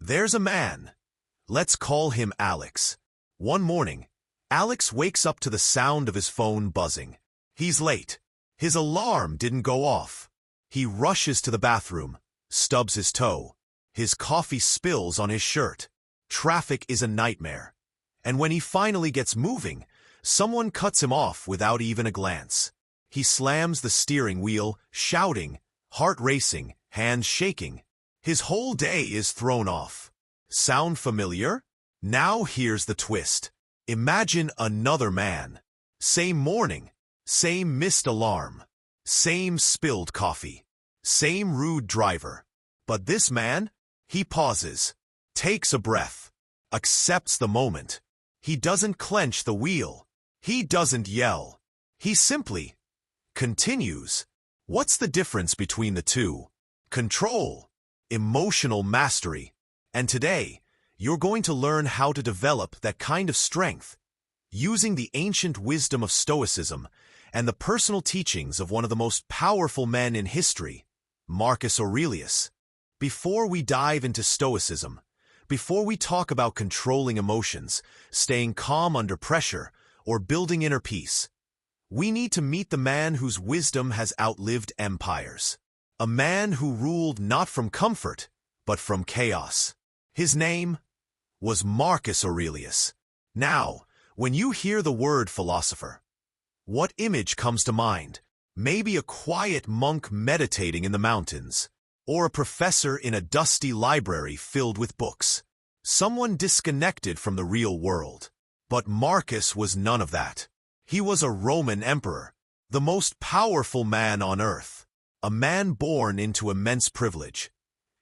There's a man. Let's call him Alex. One morning, Alex wakes up to the sound of his phone buzzing. He's late. His alarm didn't go off. He rushes to the bathroom, stubs his toe. His coffee spills on his shirt. Traffic is a nightmare. And when he finally gets moving, someone cuts him off without even a glance. He slams the steering wheel, shouting, heart racing, hands shaking. His whole day is thrown off. Sound familiar? Now here's the twist. Imagine another man. Same morning, same missed alarm, same spilled coffee, same rude driver. But this man, he pauses, takes a breath, accepts the moment. He doesn't clench the wheel. He doesn't yell. He simply continues. What's the difference between the two? Control, emotional mastery. And today, you're going to learn how to develop that kind of strength using the ancient wisdom of Stoicism and the personal teachings of one of the most powerful men in history, Marcus Aurelius. Before we dive into Stoicism, before we talk about controlling emotions, staying calm under pressure, or building inner peace, we need to meet the man whose wisdom has outlived empires. A man who ruled not from comfort, but from chaos. His name was Marcus Aurelius. Now, when you hear the word philosopher, what image comes to mind? Maybe a quiet monk meditating in the mountains, or a professor in a dusty library filled with books. Someone disconnected from the real world. But Marcus was none of that. He was a Roman emperor, the most powerful man on earth, a man born into immense privilege,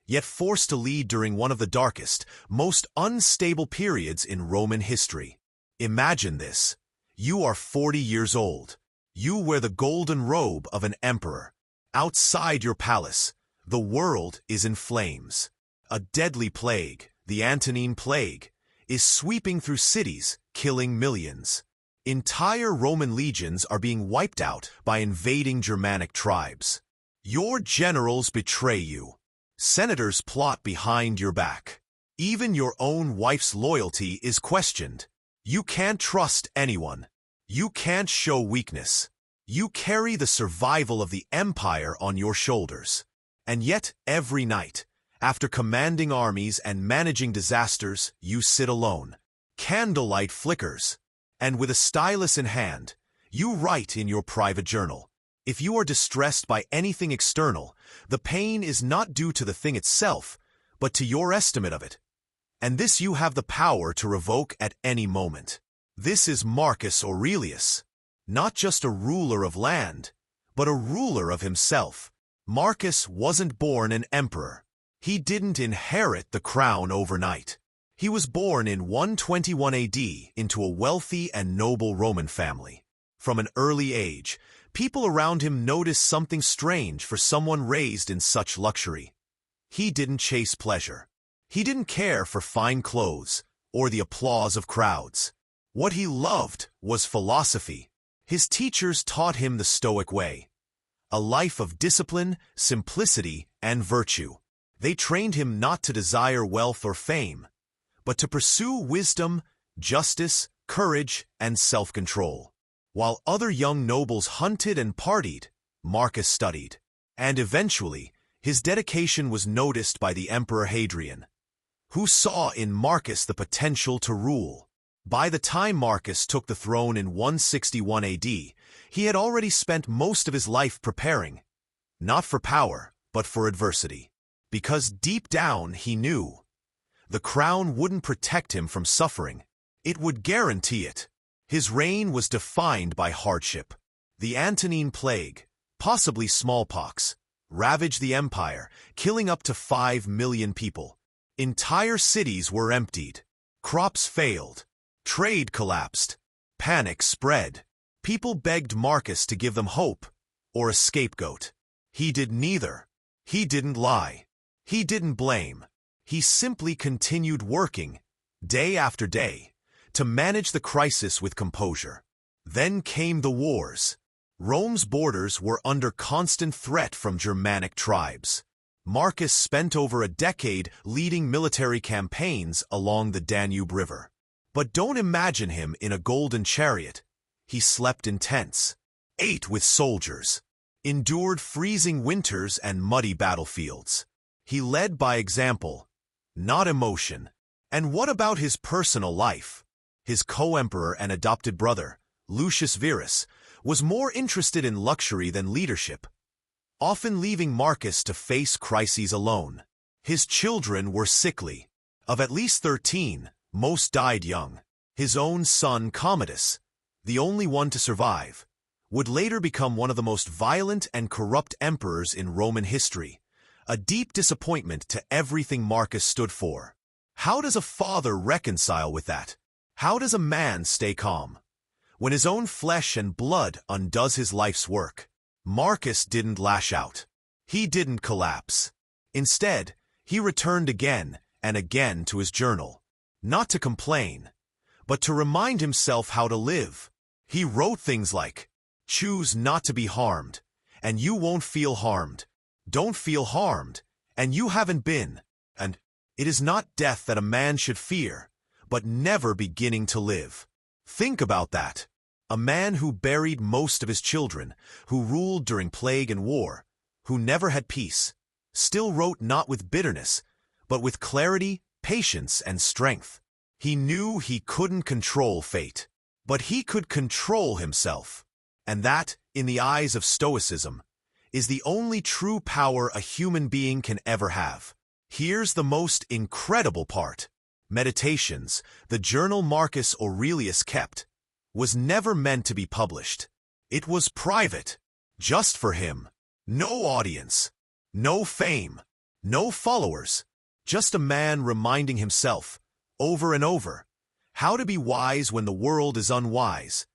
yet forced to lead during one of the darkest, most unstable periods in Roman history. Imagine this. You are 40 years old. You wear the golden robe of an emperor. Outside your palace, the world is in flames. A deadly plague, the Antonine Plague, is sweeping through cities, killing millions. Entire Roman legions are being wiped out by invading Germanic tribes. Your generals betray you. Senators plot behind your back. Even your own wife's loyalty is questioned. You can't trust anyone. You can't show weakness. You carry the survival of the empire on your shoulders. And yet, every night, after commanding armies and managing disasters, you sit alone. Candlelight flickers, and with a stylus in hand, you write in your private journal. If you are distressed by anything external, the pain is not due to the thing itself, but to your estimate of it. And this you have the power to revoke at any moment. This is Marcus Aurelius, not just a ruler of land, but a ruler of himself. Marcus wasn't born an emperor. He didn't inherit the crown overnight. He was born in 121 AD into a wealthy and noble Roman family. From an early age, people around him noticed something strange for someone raised in such luxury. He didn't chase pleasure. He didn't care for fine clothes or the applause of crowds. What he loved was philosophy. His teachers taught him the Stoic way, a life of discipline, simplicity, and virtue. They trained him not to desire wealth or fame, but to pursue wisdom, justice, courage, and self-control. While other young nobles hunted and partied, Marcus studied. And eventually, his dedication was noticed by the Emperor Hadrian, who saw in Marcus the potential to rule. By the time Marcus took the throne in 161 AD, he had already spent most of his life preparing, not for power, but for adversity. Because deep down he knew the crown wouldn't protect him from suffering. It would guarantee it. His reign was defined by hardship. The Antonine Plague, possibly smallpox, ravaged the empire, killing up to 5 million people. Entire cities were emptied. Crops failed. Trade collapsed. Panic spread. People begged Marcus to give them hope or a scapegoat. He did neither. He didn't lie. He didn't blame. He simply continued working, day after day, to manage the crisis with composure. Then came the wars. Rome's borders were under constant threat from Germanic tribes. Marcus spent over a decade leading military campaigns along the Danube River. But don't imagine him in a golden chariot. He slept in tents, ate with soldiers, endured freezing winters and muddy battlefields. He led by example, not emotion. And what about his personal life? His co-emperor and adopted brother, Lucius Verus, was more interested in luxury than leadership, often leaving Marcus to face crises alone. His children were sickly. Of at least 13, most died young. His own son, Commodus, the only one to survive, would later become one of the most violent and corrupt emperors in Roman history, a deep disappointment to everything Marcus stood for. How does a father reconcile with that? How does a man stay calm when his own flesh and blood undoes his life's work? Marcus didn't lash out. He didn't collapse. Instead, he returned again and again to his journal, not to complain, but to remind himself how to live. He wrote things like, "Choose not to be harmed, and you won't feel harmed. Don't feel harmed, and you haven't been. And it is not death that a man should fear, but never beginning to live." Think about that. A man who buried most of his children, who ruled during plague and war, who never had peace, still wrote not with bitterness, but with clarity, patience, and strength. He knew he couldn't control fate, but he could control himself. And that, in the eyes of Stoicism, is the only true power a human being can ever have. Here's the most incredible part. Meditations, the journal Marcus Aurelius kept, was never meant to be published. It was private, just for him. No audience, no fame, no followers, just a man reminding himself, over and over, how to be wise when the world is unwise,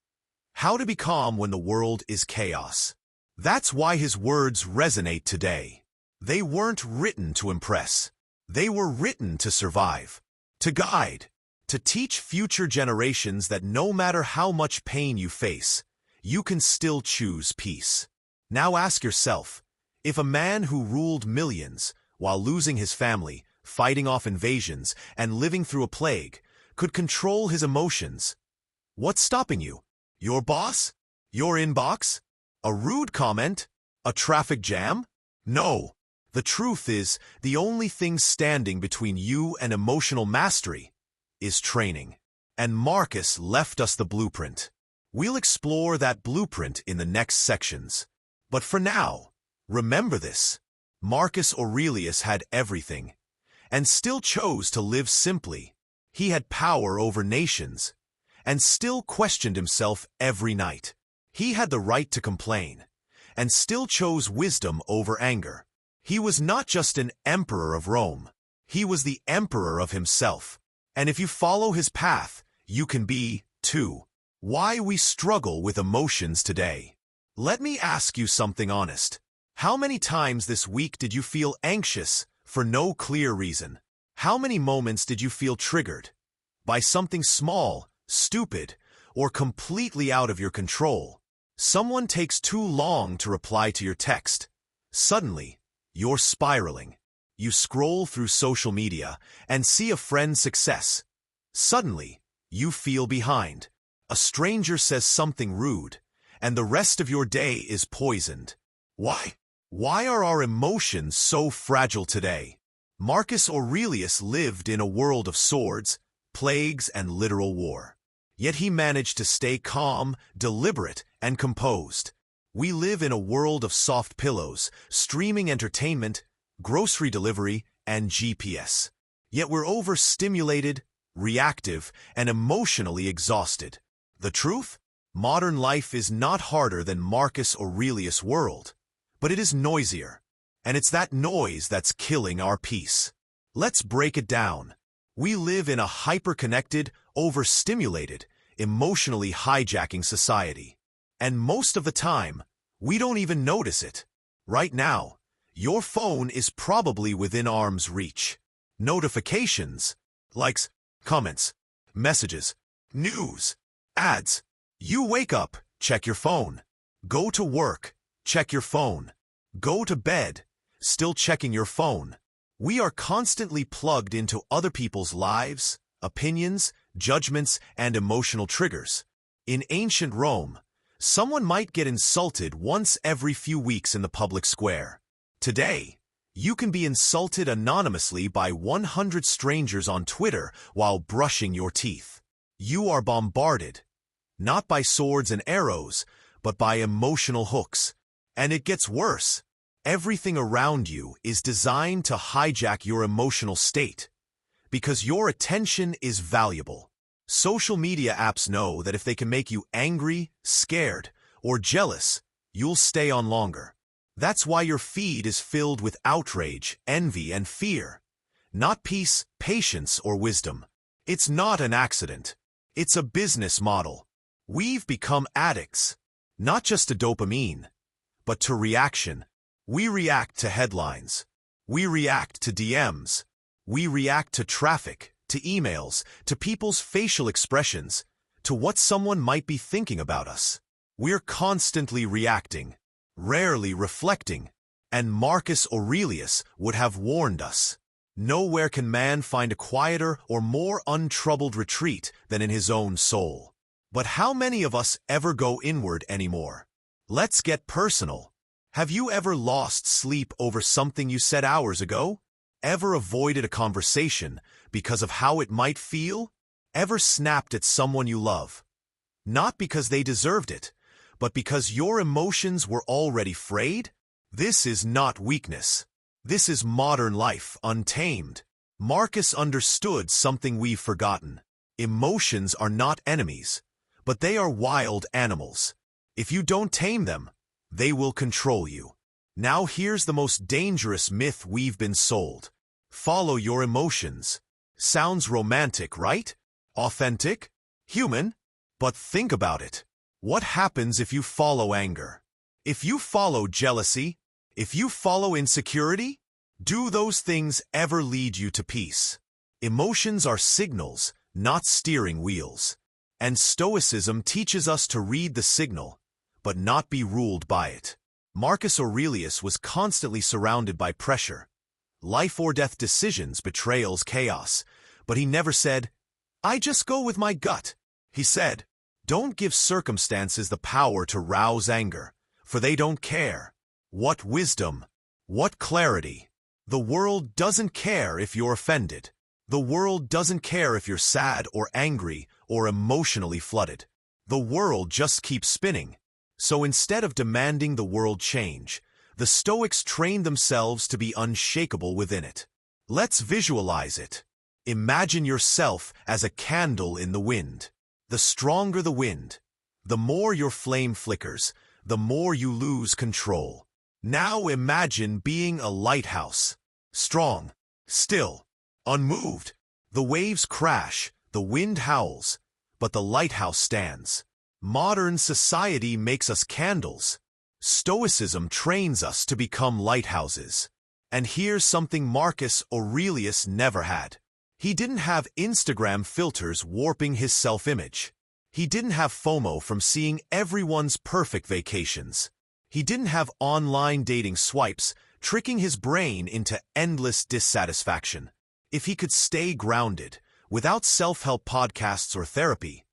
how to be calm when the world is chaos. That's why his words resonate today. They weren't written to impress. They were written to survive, to guide, to teach future generations that no matter how much pain you face, you can still choose peace. Now ask yourself, if a man who ruled millions while losing his family, fighting off invasions, and living through a plague, could control his emotions, what's stopping you? Your boss? Your inbox? A rude comment? A traffic jam? No. The truth is, the only thing standing between you and emotional mastery is training. And Marcus left us the blueprint. We'll explore that blueprint in the next sections. But for now, remember this. Marcus Aurelius had everything, and still chose to live simply. He had power over nations, and still questioned himself every night. He had the right to complain, and still chose wisdom over anger. He was not just an emperor of Rome. He was the emperor of himself. And if you follow his path, you can be, too. Why we struggle with emotions today. Let me ask you something honest. How many times this week did you feel anxious for no clear reason? How many moments did you feel triggered by something small, stupid, or completely out of your control? Someone takes too long to reply to your text. Suddenly, you're spiraling. You scroll through social media and see a friend's success. Suddenly, you feel behind. A stranger says something rude, and the rest of your day is poisoned. Why? Why are our emotions so fragile today? Marcus Aurelius lived in a world of swords, plagues, and literal war. Yet he managed to stay calm, deliberate, and composed. We live in a world of soft pillows, streaming entertainment, grocery delivery, and GPS. Yet we're overstimulated, reactive, and emotionally exhausted. The truth? Modern life is not harder than Marcus Aurelius' world, but it is noisier, and it's that noise that's killing our peace. Let's break it down. We live in a hyper-connected, overstimulated, emotionally hijacking society. And most of the time, we don't even notice it. Right now, your phone is probably within arm's reach. Notifications, likes, comments, messages, news, ads. You wake up, check your phone. Go to work, check your phone. Go to bed, still checking your phone. We are constantly plugged into other people's lives, opinions, judgments, and emotional triggers. In ancient Rome, someone might get insulted once every few weeks in the public square. Today, you can be insulted anonymously by 100 strangers on Twitter while brushing your teeth. You are bombarded, not by swords and arrows, but by emotional hooks. And it gets worse. Everything around you is designed to hijack your emotional state, because your attention is valuable. Social media apps know that if they can make you angry, scared, or jealous, you'll stay on longer. That's why your feed is filled with outrage, envy, and fear. Not peace, patience, or wisdom. It's not an accident. It's a business model. We've become addicts, not just to dopamine, but to reaction. We react to headlines. We react to DMs. We react to traffic, to emails, to people's facial expressions, to what someone might be thinking about us. We're constantly reacting, rarely reflecting, and Marcus Aurelius would have warned us. Nowhere can man find a quieter or more untroubled retreat than in his own soul. But how many of us ever go inward anymore? Let's get personal. Have you ever lost sleep over something you said hours ago? Ever avoided a conversation because of how it might feel? Ever snapped at someone you love? Not because they deserved it, but because your emotions were already frayed? This is not weakness. This is modern life untamed. Marcus understood something we've forgotten. Emotions are not enemies, but they are wild animals. If you don't tame them, they will control you. Now here's the most dangerous myth we've been sold. Follow your emotions. Sounds romantic, right? Authentic? Human? But think about it. What happens if you follow anger? If you follow jealousy? If you follow insecurity? Do those things ever lead you to peace? Emotions are signals, not steering wheels. And Stoicism teaches us to read the signal, but not be ruled by it. Marcus Aurelius was constantly surrounded by pressure. Life or death decisions, betrayals, chaos. But he never said, "I just go with my gut." He said, "Don't give circumstances the power to rouse anger, for they don't care." What wisdom! What clarity! The world doesn't care if you're offended. The world doesn't care if you're sad or angry or emotionally flooded. The world just keeps spinning. So instead of demanding the world change, the Stoics trained themselves to be unshakable within it. Let's visualize it. Imagine yourself as a candle in the wind. The stronger the wind, the more your flame flickers, the more you lose control. Now imagine being a lighthouse. Strong, still, unmoved. The waves crash, the wind howls, but the lighthouse stands. Modern society makes us candles. Stoicism trains us to become lighthouses. And here's something Marcus Aurelius never had. He didn't have Instagram filters warping his self-image. He didn't have FOMO from seeing everyone's perfect vacations. He didn't have online dating swipes tricking his brain into endless dissatisfaction. If he could stay grounded, without self-help podcasts or therapy,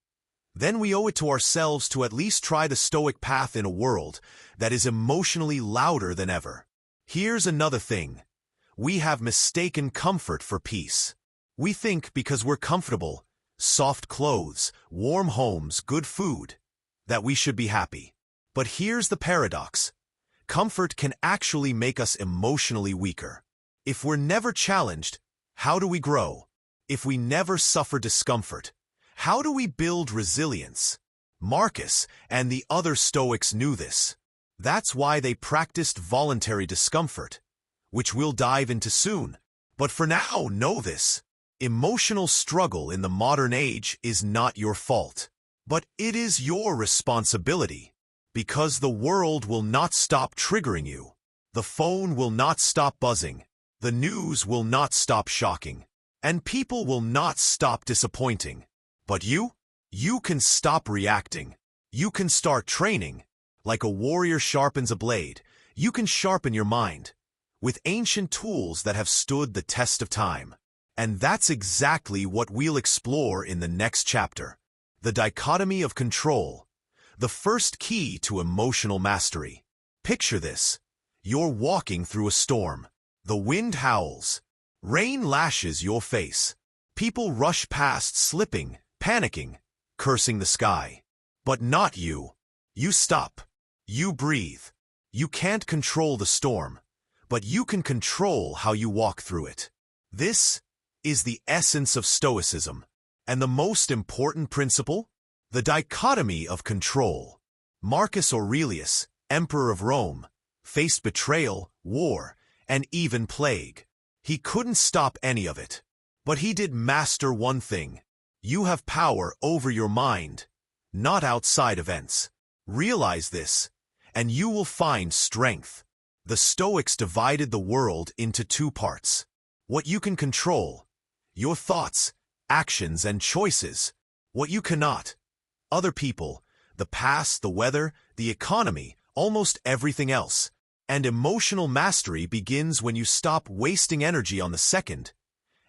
then we owe it to ourselves to at least try the Stoic path in a world that is emotionally louder than ever. Here's another thing. We have mistaken comfort for peace. We think because we're comfortable, soft clothes, warm homes, good food, that we should be happy. But here's the paradox. Comfort can actually make us emotionally weaker. If we're never challenged, how do we grow? If we never suffer discomfort, how do we build resilience? Marcus and the other Stoics knew this. That's why they practiced voluntary discomfort, which we'll dive into soon. But for now, know this. Emotional struggle in the modern age is not your fault, but it is your responsibility. Because the world will not stop triggering you. The phone will not stop buzzing. The news will not stop shocking. And people will not stop disappointing. But you can stop reacting. You can start training. Like a warrior sharpens a blade, you can sharpen your mind. with ancient tools that have stood the test of time. And that's exactly what we'll explore in the next chapter. The dichotomy of control, the first key to emotional mastery. Picture this. You're walking through a storm. The wind howls. Rain lashes your face. People rush past slipping, panicking, cursing the sky. But not you. You stop. You breathe. You can't control the storm, but you can control how you walk through it. This is the essence of Stoicism. And the most important principle? The dichotomy of control. Marcus Aurelius, Emperor of Rome, faced betrayal, war, and even plague. He couldn't stop any of it. But he did master one thing. You have power over your mind, not outside events. Realize this, and you will find strength. The Stoics divided the world into two parts. What you can control, your thoughts, actions, and choices. What you cannot, other people, the past, the weather, the economy, almost everything else. And emotional mastery begins when you stop wasting energy on the second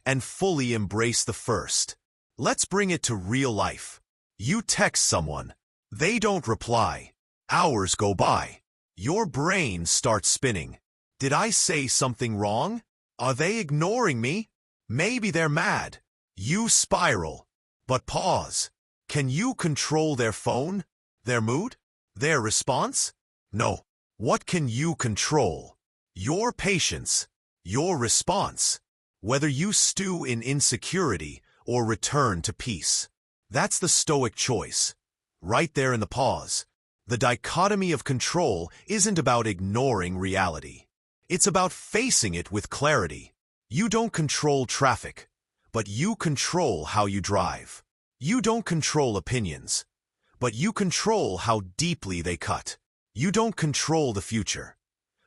and fully embrace the first. Let's bring it to real life. You text someone. They don't reply. Hours go by. Your brain starts spinning. Did I say something wrong? Are they ignoring me? Maybe they're mad. You spiral. But pause. Can you control their phone? Their mood? Their response? No. What can you control? Your patience. Your response. Whether you stew in insecurity or return to peace. That's the Stoic choice. Right there in the pause. The dichotomy of control isn't about ignoring reality. It's about facing it with clarity. You don't control traffic, but you control how you drive. You don't control opinions, but you control how deeply they cut. You don't control the future,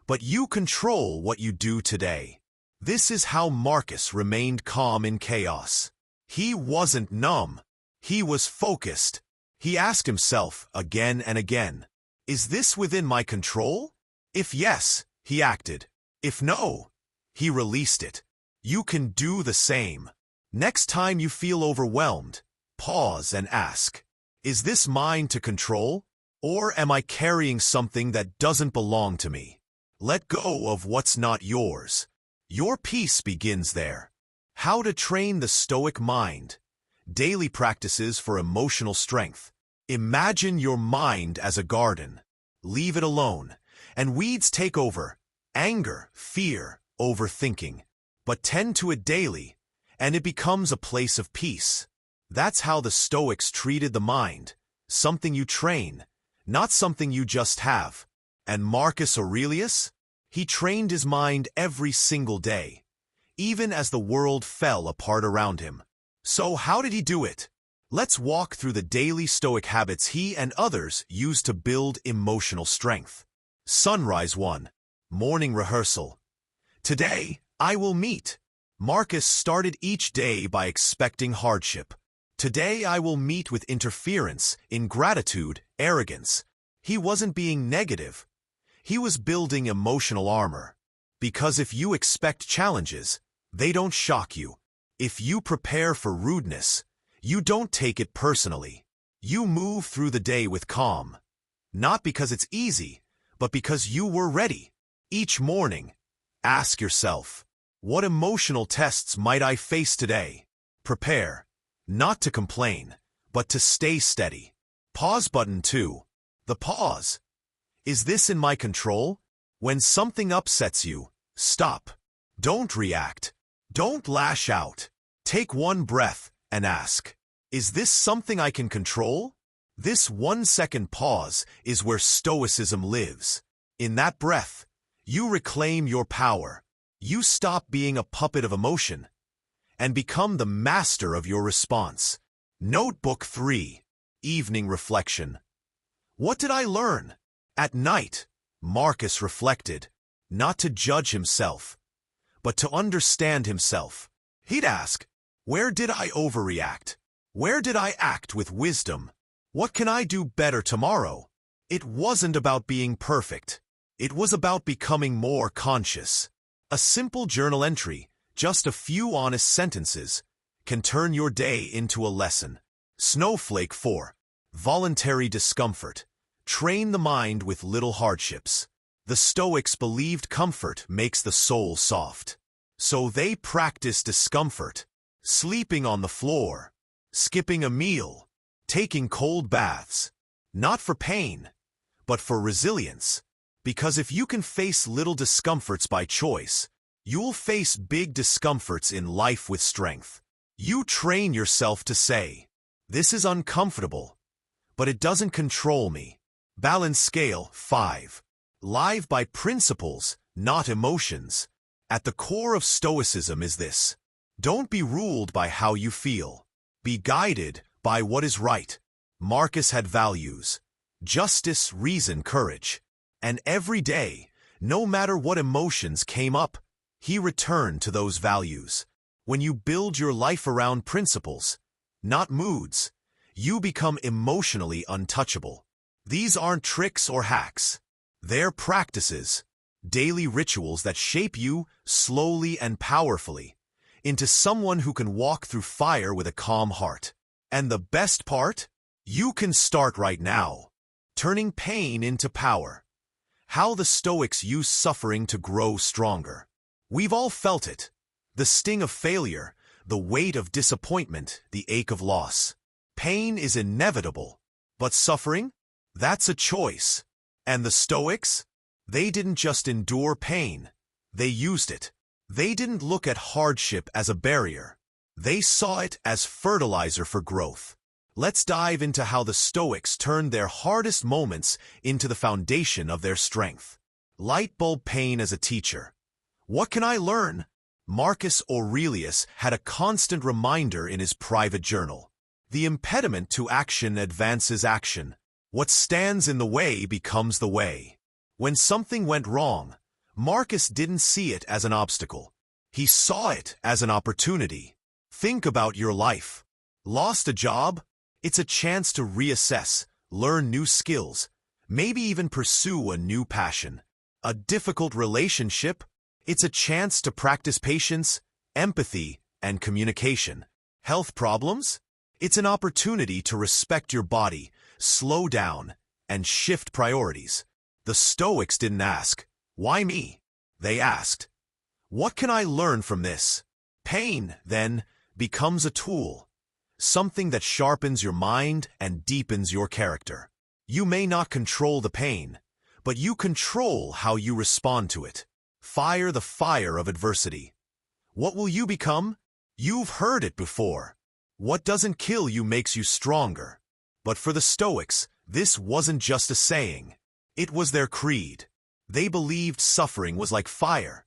but you control what you do today. This is how Marcus remained calm in chaos. He wasn't numb. He was focused. He asked himself again and again, is this within my control? If yes, he acted. If no, he released it. You can do the same. Next time you feel overwhelmed, pause and ask, is this mine to control? Or am I carrying something that doesn't belong to me? Let go of what's not yours. Your peace begins there. How to train the Stoic mind. Daily practices for emotional strength. Imagine your mind as a garden. Leave it alone, and weeds take over. Anger, fear, overthinking. But tend to it daily, and it becomes a place of peace. That's how the Stoics treated the mind. Something you train, not something you just have. And Marcus Aurelius? He trained his mind every single day, even as the world fell apart around him. So how did he do it? Let's walk through the daily Stoic habits he and others used to build emotional strength. Sunrise 1. Morning rehearsal. Today, I will meet. Marcus started each day by expecting hardship. Today I will meet with interference, ingratitude, arrogance. He wasn't being negative. He was building emotional armor. Because if you expect challenges, they don't shock you. If you prepare for rudeness, you don't take it personally. You move through the day with calm. Not because it's easy, but because you were ready. Each morning, ask yourself, what emotional tests might I face today? Prepare. Not to complain, but to stay steady. Pause button 2. The pause. Is this in my control? When something upsets you, stop. Don't react. Don't lash out. Take one breath and ask, is this something I can control? This 1-second pause is where Stoicism lives. In that breath, you reclaim your power. You stop being a puppet of emotion and become the master of your response. Notebook 3. Evening reflection. What did I learn? At night, Marcus reflected, not to judge himself, but to understand himself. He'd ask, where did I overreact? Where did I act with wisdom? What can I do better tomorrow? It wasn't about being perfect. It was about becoming more conscious. A simple journal entry, just a few honest sentences, can turn your day into a lesson. Snowflake 4. Voluntary discomfort. Train the mind with little hardships. The Stoics believed comfort makes the soul soft. So they practiced discomfort, sleeping on the floor, skipping a meal, taking cold baths, not for pain, but for resilience. Because if you can face little discomforts by choice, you'll face big discomforts in life with strength. You train yourself to say, "This is uncomfortable, but it doesn't control me." Balance Scale 5. Live by principles, not emotions. At the core of Stoicism is this: don't be ruled by how you feel. Be guided by what is right. Marcus had values: justice, reason, courage. And every day, no matter what emotions came up, he returned to those values. When you build your life around principles, not moods, you become emotionally untouchable. These aren't tricks or hacks. They're practices, daily rituals that shape you slowly and powerfully into someone who can walk through fire with a calm heart. And the best part? You can start right now, turning pain into power. How the Stoics use suffering to grow stronger. We've all felt it. The sting of failure, the weight of disappointment, the ache of loss. Pain is inevitable, but suffering? That's a choice. And the Stoics? They didn't just endure pain. They used it. They didn't look at hardship as a barrier. They saw it as fertilizer for growth. Let's dive into how the Stoics turned their hardest moments into the foundation of their strength. Light bulb pain as a teacher. What can I learn? Marcus Aurelius had a constant reminder in his private journal. The impediment to action advances action. What stands in the way becomes the way. When something went wrong, Marcus didn't see it as an obstacle. He saw it as an opportunity. Think about your life. Lost a job? It's a chance to reassess, learn new skills, maybe even pursue a new passion. A difficult relationship? It's a chance to practice patience, empathy, and communication. Health problems? It's an opportunity to respect your body, slow down, and shift priorities. The Stoics didn't ask, "Why me?" They asked, "What can I learn from this?" Pain, then, becomes a tool. Something that sharpens your mind and deepens your character. You may not control the pain, but you control how you respond to it. Fire the fire of adversity. What will you become? You've heard it before. What doesn't kill you makes you stronger. But for the Stoics, this wasn't just a saying. It was their creed. They believed suffering was like fire.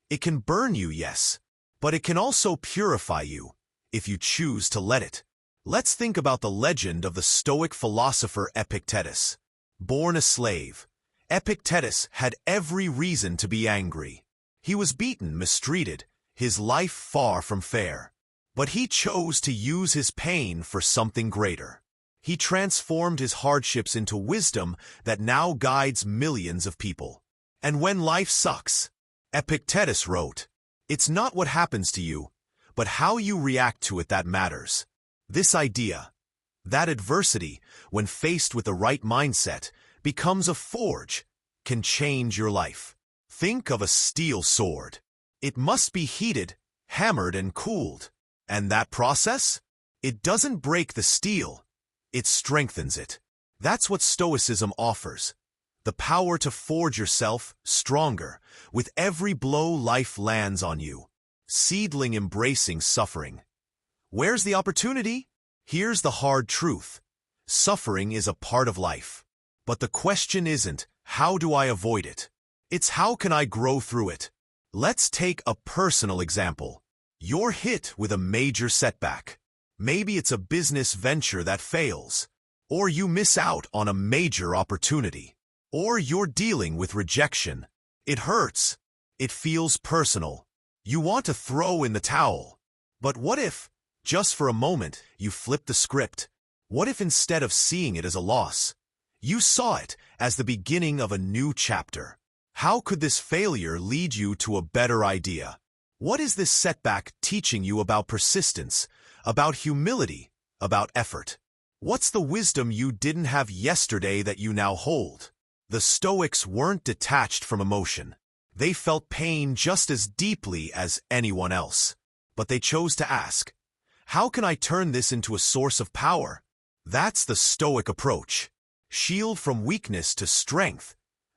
It can burn you, yes, but it can also purify you, if you choose to let it. Let's think about the legend of the Stoic philosopher Epictetus. Born a slave, Epictetus had every reason to be angry. He was beaten, mistreated, his life far from fair. But he chose to use his pain for something greater. He transformed his hardships into wisdom that now guides millions of people. And when life sucks, Epictetus wrote, "It's not what happens to you, but how you react to it that matters." This idea, that adversity, when faced with the right mindset, becomes a forge, can change your life. Think of a steel sword. It must be heated, hammered, and cooled. And that process? It doesn't break the steel, it strengthens it. That's what Stoicism offers. The power to forge yourself stronger with every blow life lands on you. Seedling embracing suffering. Where's the opportunity? Here's the hard truth. Suffering is a part of life. But the question isn't, how do I avoid it? It's how can I grow through it? Let's take a personal example. You're hit with a major setback. Maybe it's a business venture that fails, or you miss out on a major opportunity, or you're dealing with rejection. It hurts. It feels personal. You want to throw in the towel. But what if, just for a moment, you flip the script? What if instead of seeing it as a loss, you saw it as the beginning of a new chapter? How could this failure lead you to a better idea? What is this setback teaching you about persistence, about humility, about effort? What's the wisdom you didn't have yesterday that you now hold? The Stoics weren't detached from emotion. They felt pain just as deeply as anyone else. But they chose to ask, how can I turn this into a source of power? That's the Stoic approach. Shield from weakness to strength,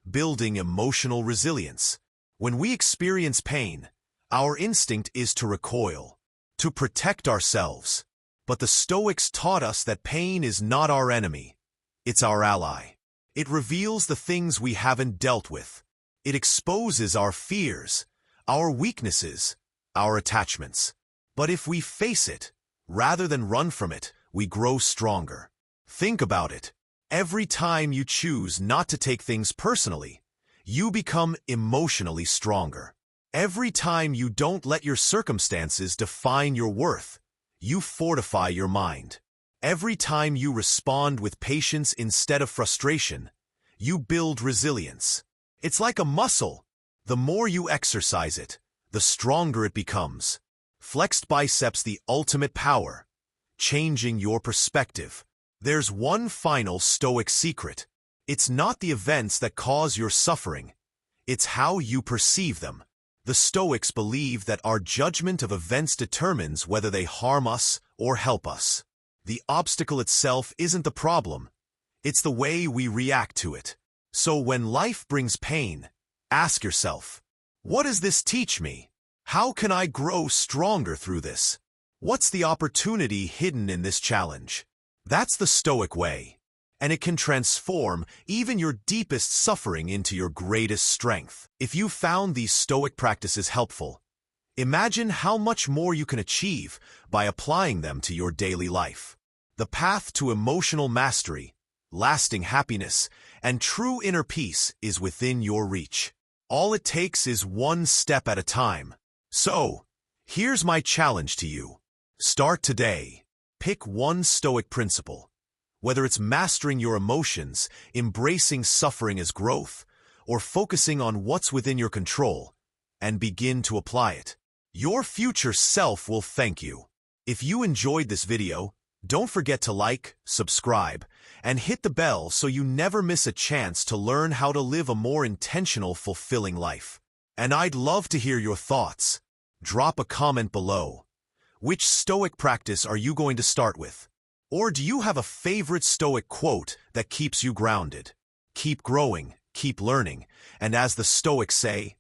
building emotional resilience. When we experience pain, our instinct is to recoil, to protect ourselves. But the Stoics taught us that pain is not our enemy. It's our ally. It reveals the things we haven't dealt with. It exposes our fears, our weaknesses, our attachments. But if we face it, rather than run from it, we grow stronger. Think about it. Every time you choose not to take things personally, you become emotionally stronger. Every time you don't let your circumstances define your worth, you fortify your mind. Every time you respond with patience instead of frustration, you build resilience. It's like a muscle. The more you exercise it, the stronger it becomes. Flexed biceps, the ultimate power, changing your perspective. There's one final Stoic secret. It's not the events that cause your suffering. It's how you perceive them. The Stoics believe that our judgment of events determines whether they harm us or help us. The obstacle itself isn't the problem. It's the way we react to it. So when life brings pain, ask yourself, what does this teach me? How can I grow stronger through this? What's the opportunity hidden in this challenge? That's the Stoic way, and it can transform even your deepest suffering into your greatest strength. If you found these Stoic practices helpful, imagine how much more you can achieve by applying them to your daily life. The path to emotional mastery, lasting happiness, and true inner peace is within your reach. All it takes is one step at a time. So, here's my challenge to you. Start today. Pick one Stoic principle. Whether it's mastering your emotions, embracing suffering as growth, or focusing on what's within your control, and begin to apply it. Your future self will thank you. If you enjoyed this video, don't forget to like, subscribe, and hit the bell so you never miss a chance to learn how to live a more intentional, fulfilling life. And I'd love to hear your thoughts. Drop a comment below. Which Stoic practice are you going to start with? Or do you have a favorite Stoic quote that keeps you grounded? Keep growing, keep learning, and as the Stoics say,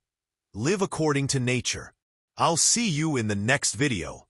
live according to nature. I'll see you in the next video.